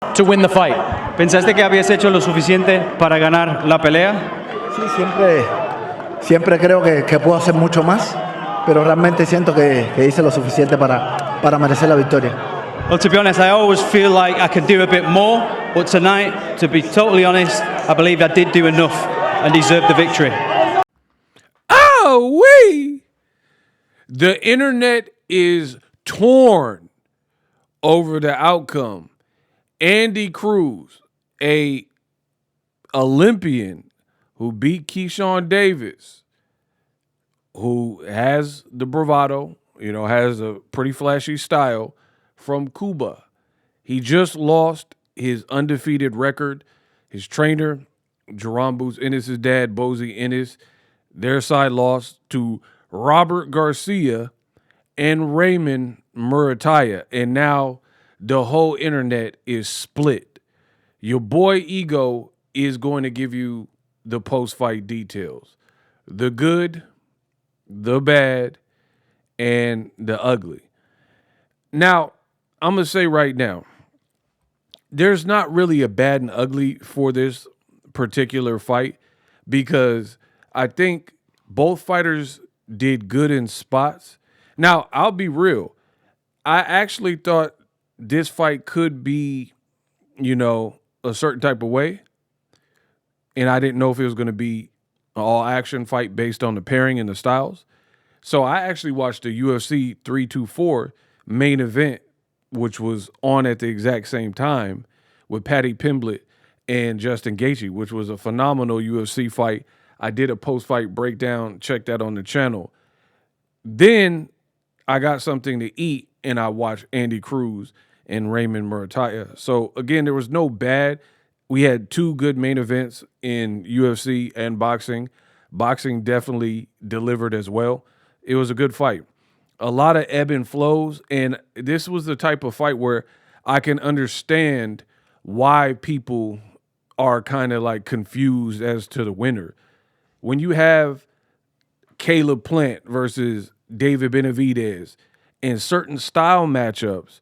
to win the fight? ¿Pensaste que habías hecho lo suficiente para ganar la pelea? Sí, siempre creo que puedo hacer mucho más, pero realmente siento que hice lo suficiente para merecer la victoria. Well, to be honest, I always feel like I could do a bit more, but tonight, to be totally honest, I believe I did do enough and deserved the victory. Oh, wee! The internet is torn over the outcome. Andy Cruz, a Olympian who beat Keyshawn Davis, who has the bravado, has a pretty flashy style, from Cuba. He just lost his undefeated record. His trainer, Jerome Boots Ennis' dad, Bozy Ennis, their side lost to Robert Garcia and Raymond Muratalla. And now the whole internet is split. Your boy Ego is going to give you the post-fight details. The good, the bad, and the ugly. Now, I'm going to say right now, there's not really a bad and ugly for this particular fight because I think both fighters did good in spots. Now, I'll be real. I actually thought this fight could be, a certain type of way. And I didn't know if it was going to be an all-action fight based on the pairing and the styles. So I actually watched the UFC 324 main event, which was on at the exact same time with Paddy Pimblett and Justin Gaethje, which was a phenomenal UFC fight. I did a post-fight breakdown. Check that on the channel. Then I got something to eat, and I watched Andy Cruz and Raymond Muratalla. So, again, there was no bad. We had two good main events in UFC and boxing. Boxing definitely delivered as well. It was a good fight. A lot of ebb and flows, and this was the type of fight where I can understand why people are kind of like confused as to the winner. When you have Caleb Plant versus David Benavidez in certain style matchups,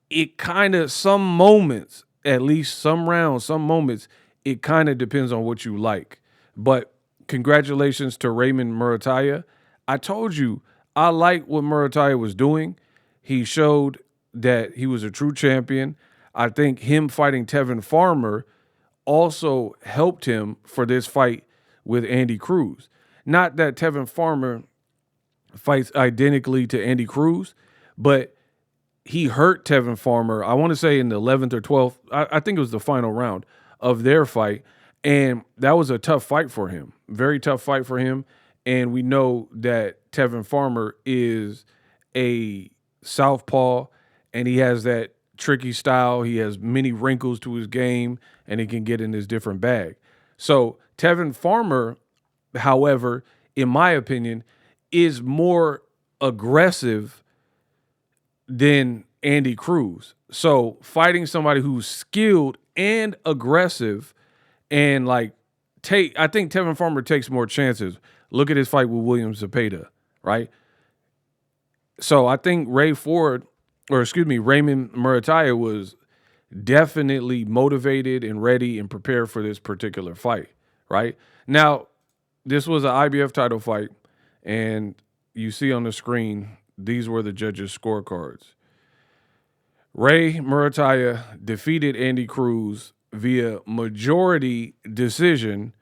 it kind of, some moments, at least some rounds, some moments, it kind of depends on what you like. But congratulations to Raymond Muratalla. I told you, I like what Muratalla was doing. He showed that he was a true champion. I think him fighting Tevin Farmer also helped him for this fight with Andy Cruz. Not that Tevin Farmer fights identically to Andy Cruz, but he hurt Tevin Farmer, I want to say in the 11th or 12th, I think it was the final round of their fight, and that was a tough fight for him. Very tough fight for him. And we know that Tevin Farmer is a southpaw, and he has that tricky style. He has many wrinkles to his game, and he can get in his different bag. So Tevin Farmer, however, in my opinion, is more aggressive than Andy Cruz. So fighting somebody who's skilled and aggressive and I think Tevin Farmer takes more chances. Look at his fight with William Zepeda, right? So I think Raymond Muratalla was definitely motivated and ready and prepared for this particular fight, right? Now, this was an IBF title fight, and you see on the screen, these were the judges' scorecards. Ray Muratalla defeated Andy Cruz via majority decision.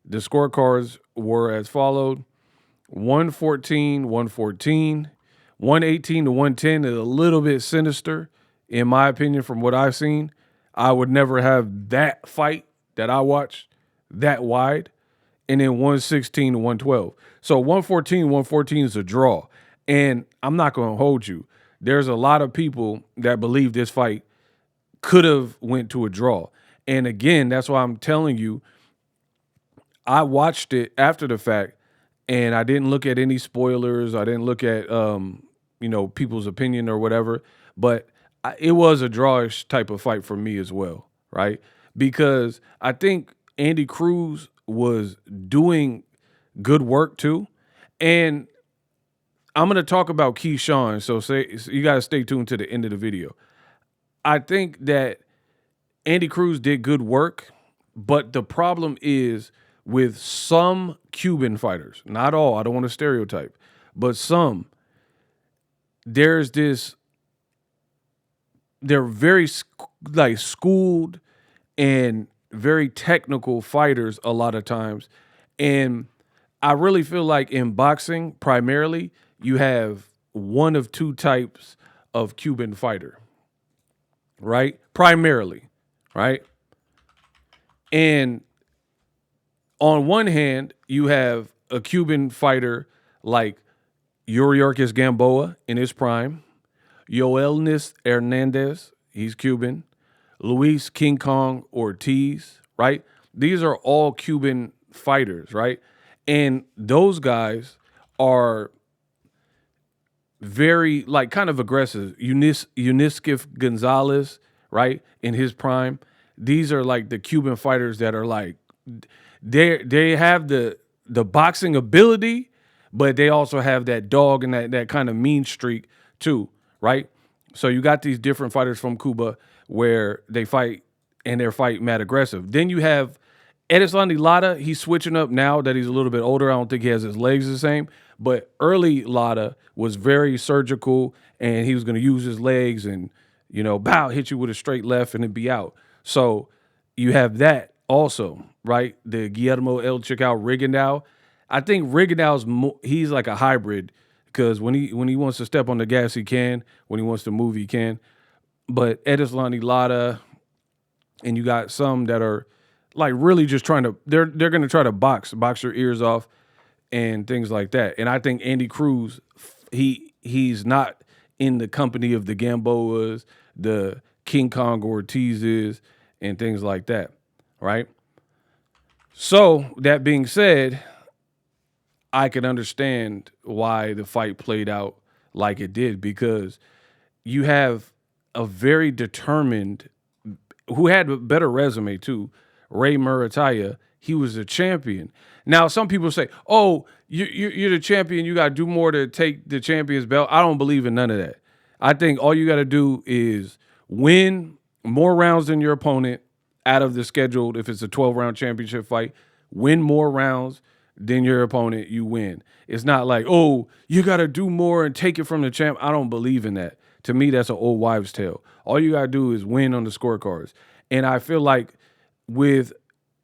The scorecards were as followed: 114, 114, 118 to 110 is a little bit sinister, in my opinion, from what I've seen. I would never have that fight that I watched that wide. And then 116 to 112. So 114 is a draw. And I'm not going to hold you. There's a lot of people that believe this fight could have went to a draw. And again, that's why I'm telling you, I watched it after the fact, and I didn't look at any spoilers. I didn't look at, people's opinion or whatever. But it was a drawish type of fight for me as well, right? Because I think Andy Cruz was doing good work too. And I'm going to talk about Keyshawn, so you got to stay tuned to the end of the video. I think that Andy Cruz did good work, but the problem is with some Cuban fighters, not all, I don't want to stereotype, but some, there's this, they're very like schooled and very technical fighters a lot of times. And I really feel like in boxing, primarily, you have one of two types of Cuban fighter, right? Primarily, right? And on one hand, you have a Cuban fighter like Yuriorkis Gamboa in his prime, Yoelnis Hernandez, he's Cuban, Luis King Kong Ortiz, right? These are all Cuban fighters, right? And those guys are very, like, kind of aggressive. Unisquif Gonzalez, right, in his prime. These are like the Cuban fighters that are like, they have the boxing ability, but they also have that dog and that kind of mean streak too, right? So you got these different fighters from Cuba where they fight and their fight mad aggressive. Then you have Erislandy Lara. He's switching up now that he's a little bit older. I don't think he has his legs the same, but early Lara was very surgical and he was going to use his legs and, bow, hit you with a straight left and then be out. So you have that also, right? The Guillermo El Chicao Rigondeaux. I think Rigondeaux's he's like a hybrid because when he wants to step on the gas, he can. When he wants to move, he can. But Erislandy Lara, and you got some that are like really just trying to, they're going to try to box your ears off and things like that. And I think Andy Cruz, he's not in the company of the Gamboas, the King Kong Ortizes, and things like that, right? So that being said, I can understand why the fight played out like it did, because you have a very determined, who had a better resume too, Raymond Muratalla. He was a champion. Now, some people say, oh, you're the champion, you got to do more to take the champion's belt. I don't believe in none of that. I think all you got to do is win more rounds than your opponent out of the scheduled, if it's a 12-round championship fight, win more rounds than your opponent, you win. It's not like, oh, you got to do more and take it from the champ. I don't believe in that. To me, that's an old wives' tale. All you got to do is win on the scorecards. And I feel like with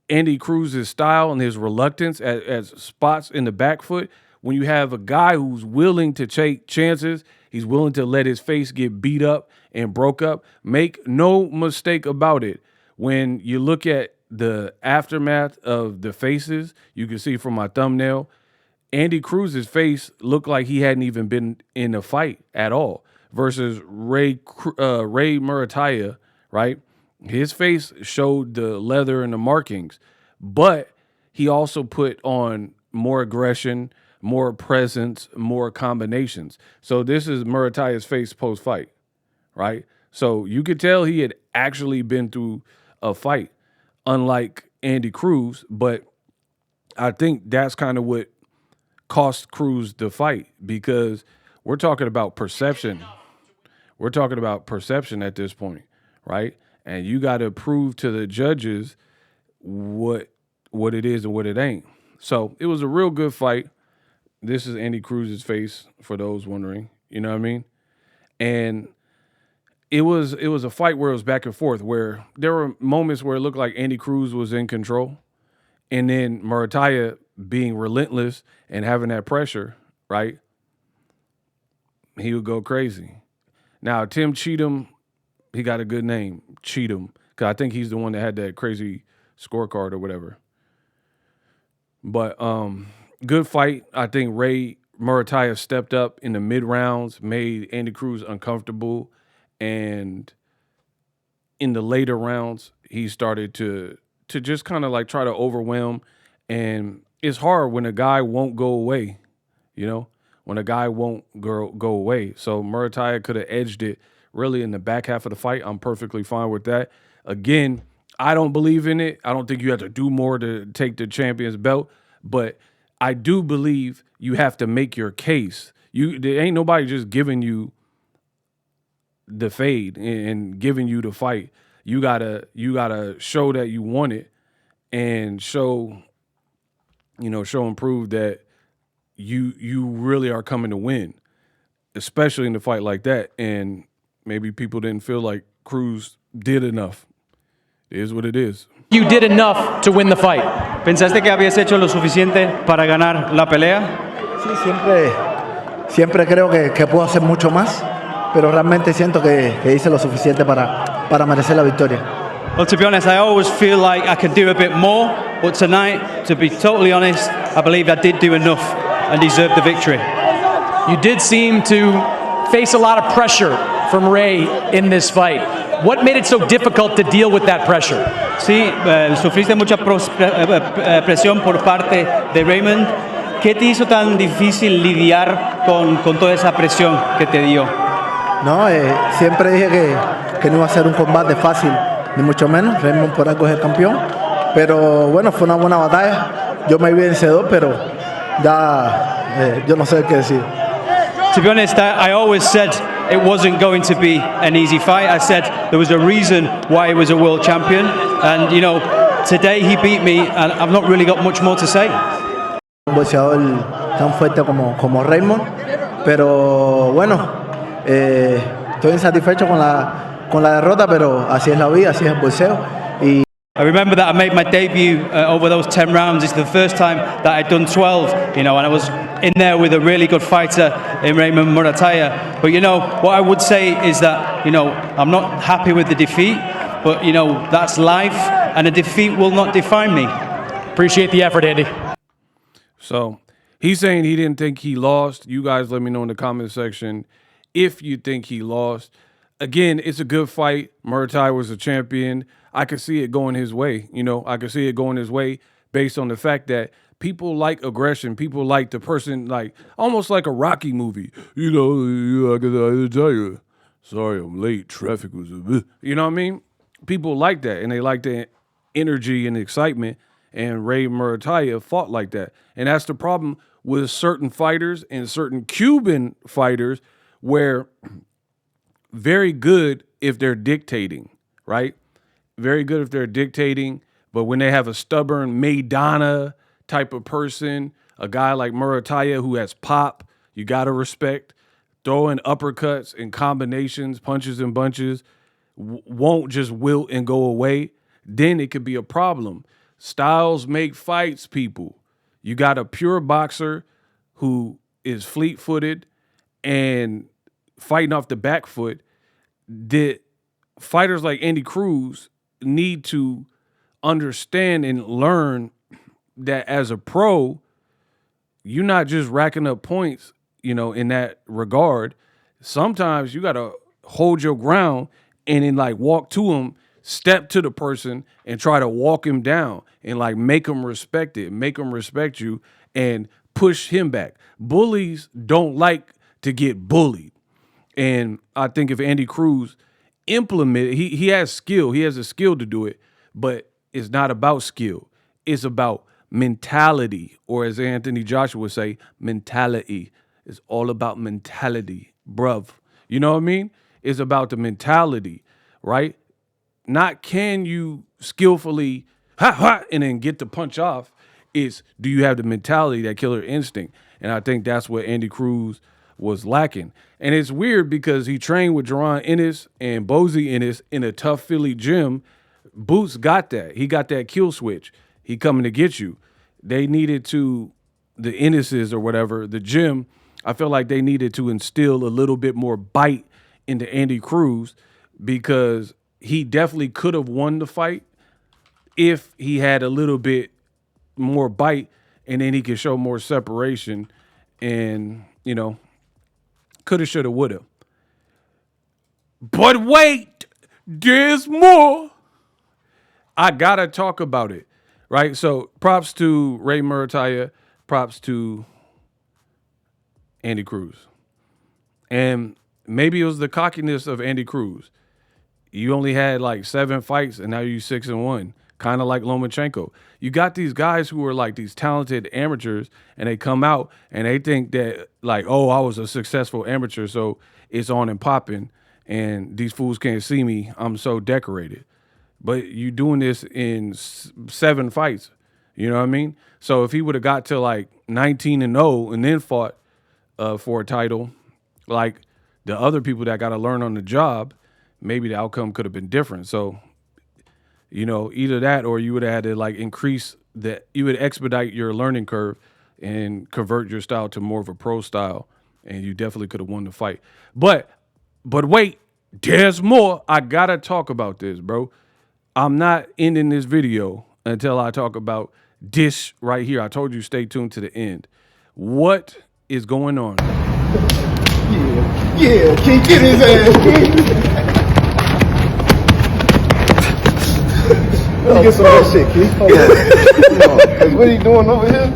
Andy Cruz's style and his reluctance at spots in the back foot, when you have a guy who's willing to take chances, he's willing to let his face get beat up and broke up, make no mistake about it. When you look at the aftermath of the faces, you can see from my thumbnail, Andy Cruz's face looked like he hadn't even been in a fight at all versus Ray Muratalla, right? His face showed the leather and the markings, but he also put on more aggression, more presence, more combinations. So this is Muratalla's face post-fight, right? So you could tell he had actually been through a fight, unlike Andy Cruz, but I think that's kind of what cost Cruz the fight, because we're talking about perception. We're talking about perception at this point, right? And you got to prove to the judges what it is and what it ain't. So it was a real good fight. This is Andy Cruz's face, for those wondering. You know what I mean? And it was a fight where it was back and forth, where there were moments where it looked like Andy Cruz was in control, and then Muratalla being relentless and having that pressure, right? He would go crazy. Now, Tim Cheatham, he got a good name, Cheatham, because I think he's the one that had that crazy scorecard or whatever. But good fight. I think Ray Muratalla stepped up in the mid-rounds, made Andy Cruz uncomfortable, and in the later rounds, he started to just kind of like try to overwhelm. And it's hard when a guy won't go away, when a guy won't go away. So Muratalla could have edged it really in the back half of the fight. I'm perfectly fine with that. Again, I don't believe in it. I don't think you have to do more to take the champion's belt, but I do believe you have to make your case. There ain't nobody just giving you the fade and giving you the fight. you gotta show that you want it and show and prove that you really are coming to win, especially in a fight like that. And maybe people didn't feel like Cruz did enough. It is what it is. You did enough to win the fight. ¿Pensaste que habías hecho lo suficiente para ganar la pelea? Sí, siempre creo que puedo hacer mucho más, pero realmente siento que hice lo suficiente para merecer la victoria. Well, to be honest, I always feel like I can do a bit more, but tonight, to be totally honest, I believe I did do enough and deserve the victory. You did seem to face a lot of pressure from Ray in this fight. What made it so difficult to deal with that pressure? Sí, sufriste mucha presión por parte de Raymond. ¿Qué te hizo tan difícil lidiar con toda esa presión que te dio? No, siempre dije que no iba a ser un combate fácil, ni mucho menos. Raymond por algo es el campeón. Pero bueno, fue una buena batalla. Yo me vi vencedor, pero ya yo no sé qué decir. To be honest, I always said it wasn't going to be an easy fight. I said there was a reason why he was a world champion. And, today he beat me, and I've not really got much more to say. Un boxeador tan fuerte como Raymond. Pero bueno, estoy insatisfecho con la derrota, pero así es la vida, así es el boxeo. I remember that I made my debut over those 10 rounds. It's the first time that I'd done 12, and I was in there with a really good fighter in Raymond Muratalla. But, what I would say is that, I'm not happy with the defeat, but, that's life, and a defeat will not define me. Appreciate the effort, Andy. So he's saying he didn't think he lost. You guys let me know in the comment section if you think he lost. Again, it's a good fight. Muratalla was a champion. I could see it going his way. I could see it going his way based on the fact that people like aggression. People like the person, like almost like a Rocky movie. I gotta tell you, sorry I'm late. Traffic was you know what I mean? People like that, and they like the energy and excitement. And Ray Muratalla fought like that. And that's the problem with certain fighters and certain Cuban fighters, where very good if they're dictating, right? Very good if they're dictating, but when they have a stubborn Maidana type of person, a guy like Muratalla who has pop, you got to respect, throwing uppercuts and combinations, punches and bunches, won't just wilt and go away, then it could be a problem. Styles make fights, people. You got a pure boxer who is fleet-footed and fighting off the back foot. That fighters like Andy Cruz need to understand and learn that as a pro, you're not just racking up points, in that regard. Sometimes you got to hold your ground and then walk to him, step to the person and try to walk him down and make him respect it, make him respect you and push him back. Bullies don't like to get bullied. And I think if Andy Cruz implemented, he has skill. He has a skill to do it, but it's not about skill. It's about mentality, or as Anthony Joshua would say, mentality. It's all about mentality, bruv. You know what I mean? It's about the mentality, right? Not can you skillfully and then get the punch off. It's do you have the mentality, that killer instinct? And I think that's what Andy Cruz was lacking. And it's weird because he trained with Jerron Ennis and Bozy Ennis in a tough Philly gym. Boots got that. He got that kill switch. He coming to get you. They needed to, the Ennises or whatever, the gym, I feel like they needed to instill a little bit more bite into Andy Cruz, because he definitely could have won the fight if he had a little bit more bite, and then he could show more separation and, coulda, shoulda, woulda. But wait, there's more. I gotta talk about it, right? So props to Ray Muratalla, props to Andy Cruz. And maybe it was the cockiness of Andy Cruz. You only had 7 fights and now you're 6-1, kind of like Lomachenko. You got these guys who are these talented amateurs, and they come out and they think that oh, I was a successful amateur, so it's on and popping, and these fools can't see me. I'm so decorated. but you doing this in 7 fights. You know what I mean? So if he would have got to like 19-0 and then fought for a title, like the other people that got to learn on the job, maybe the outcome could have been different. So, you know, either that or you would have had to like you would expedite your learning curve and convert your style to more of a pro style, and you definitely could have won the fight. But wait, there's more. I gotta talk about this, bro. I'm not ending this video until I talk about this right here. I told you stay tuned to the end. What is going on? Yeah, can't get his ass. Let me get some of that shit, Keith. Hold on. What are you doing over here?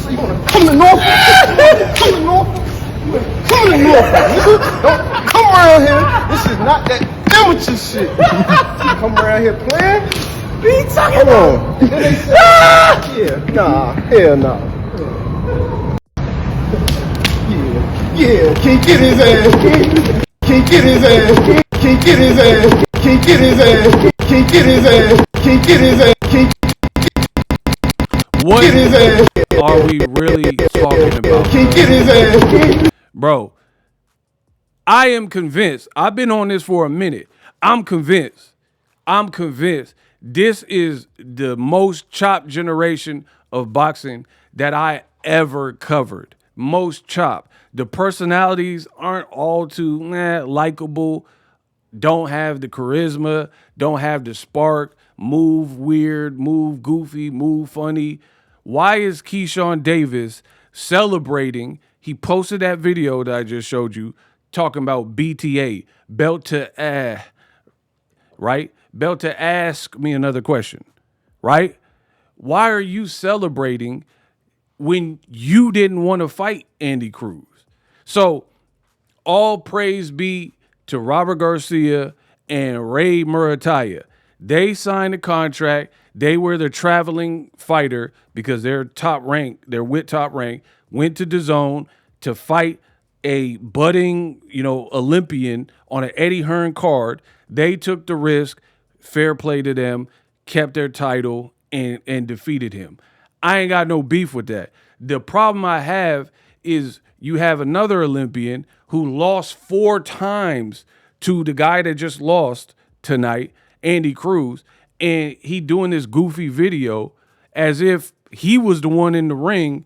You wanna come to Norfolk? Come to Norfolk? Come to Norfolk, nigga. Don't come around here. This is not that amateur shit. You come around here playing? What are you talking about? Hold on. Then they say, yeah, nah, hell nah. Yeah, can't get his ass. Can't get his ass. Can't get his ass. Can't get his ass. Can't get his ass. Can't get his ass. Can't what get his ass. are we really talking about? Can't get his ass. Bro, I am convinced. I've been on this for a minute. I'm convinced this is the most chopped generation of boxing that I ever covered. Most chopped. The personalities aren't all too likable, don't have the charisma, don't have the spark, move weird, move goofy, move funny. Why is Keyshawn Davis celebrating? He posted that video that I just showed you talking about BTA, belt to right? Belt to ask me another question, right? Why are you celebrating when you didn't want to fight Andy Cruz? So all praise be to Robert Garcia and Ray Muratalla. They signed a contract. They were the traveling fighter because they're top rank. They're with top rank. Went to DAZN to fight a budding, Olympian on an Eddie Hearn card. They took the risk. Fair play to them. Kept their title and defeated him. I ain't got no beef with that. The problem I have is you have another Olympian who lost 4 times to the guy that just lost tonight, Andy Cruz, and he doing this goofy video as if he was the one in the ring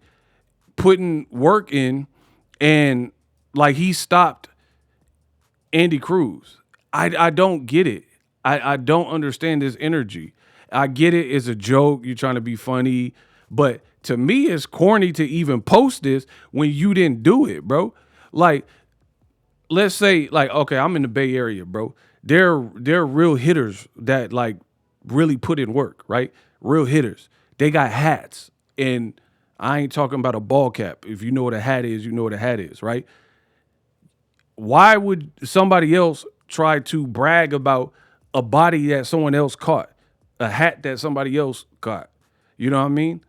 putting work in, and like he stopped Andy Cruz. I don't get it. I don't understand this energy. I get it. It's a joke. You're trying to be funny. But to me, it's corny to even post this when you didn't do it, bro. Like, let's say, like, okay, I'm in the Bay Area, bro. They're real hitters that, like, really put in work, right? Real hitters. They got hats. And I ain't talking about a ball cap. If you know what a hat is, you know what a hat is, right? Why would somebody else try to brag about a body that someone else caught, a hat that somebody else caught? You know what I mean?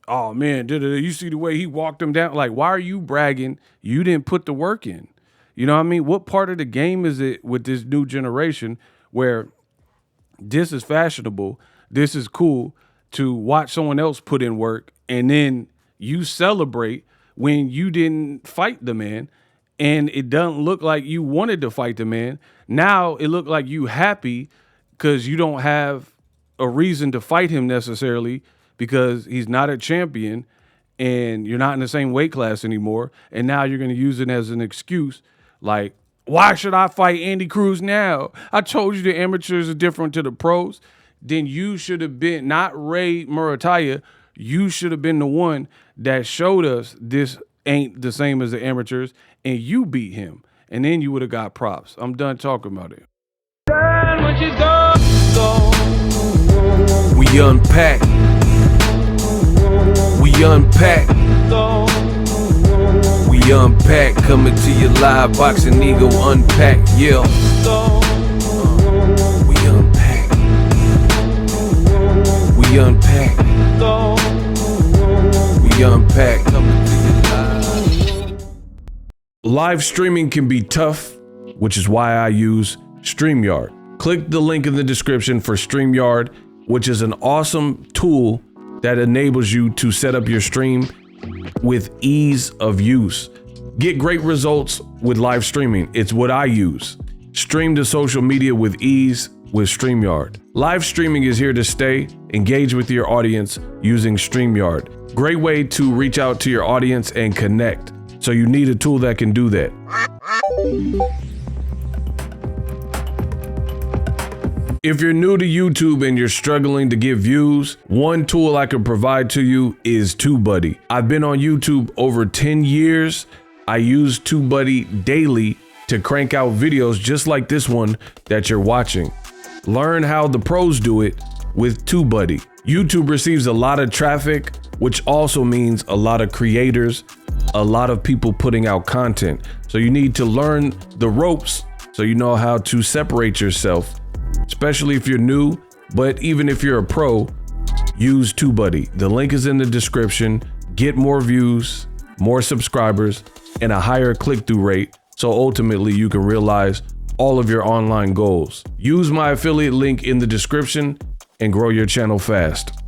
Oh, man, you see the way he walked him down? Like, why are you bragging? You didn't put the work in. You know what I mean? What part of the game is it with this new generation where this is fashionable, this is cool to watch someone else put in work, and then you celebrate when you didn't fight the man, and it doesn't look like you wanted to fight the man. Now it looked like you happy because you don't have a reason to fight him necessarily because he's not a champion and you're not in the same weight class anymore. And now you're going to use it as an excuse. Like, why should I fight Andy Cruz now? I told you the amateurs are different to the pros. Then you should have been, not Ray Muratalla, you should have been the one that showed us this ain't the same as the amateurs, and you beat him. And then you would have got props. I'm done talking about it. We unpack. We unpack. We unpack. Coming to you live, BoxingEgo unpack. Yeah. We unpack. We unpack. We unpack. Coming to you live. Live streaming can be tough, which is why I use StreamYard. Click the link in the description for StreamYard, which is an awesome tool that enables you to set up your stream with ease of use. Get great results with live streaming. It's what I use. Stream to social media with ease with StreamYard. Live streaming is here to stay. Engage with your audience using StreamYard. Great way to reach out to your audience and connect. So you need a tool that can do that. If you're new to YouTube and you're struggling to get views, one tool I can provide to you is TubeBuddy. I've been on YouTube over 10 years. I use TubeBuddy daily to crank out videos just like this one that you're watching. Learn how the pros do it with TubeBuddy. YouTube receives a lot of traffic, which also means a lot of creators, a lot of people putting out content. So you need to learn the ropes so you know how to separate yourself, especially if you're new, but even if you're a pro, use TubeBuddy. The link is in the description. Get more views, more subscribers, and a higher click-through rate, so ultimately you can realize all of your online goals. Use my affiliate link in the description and grow your channel fast.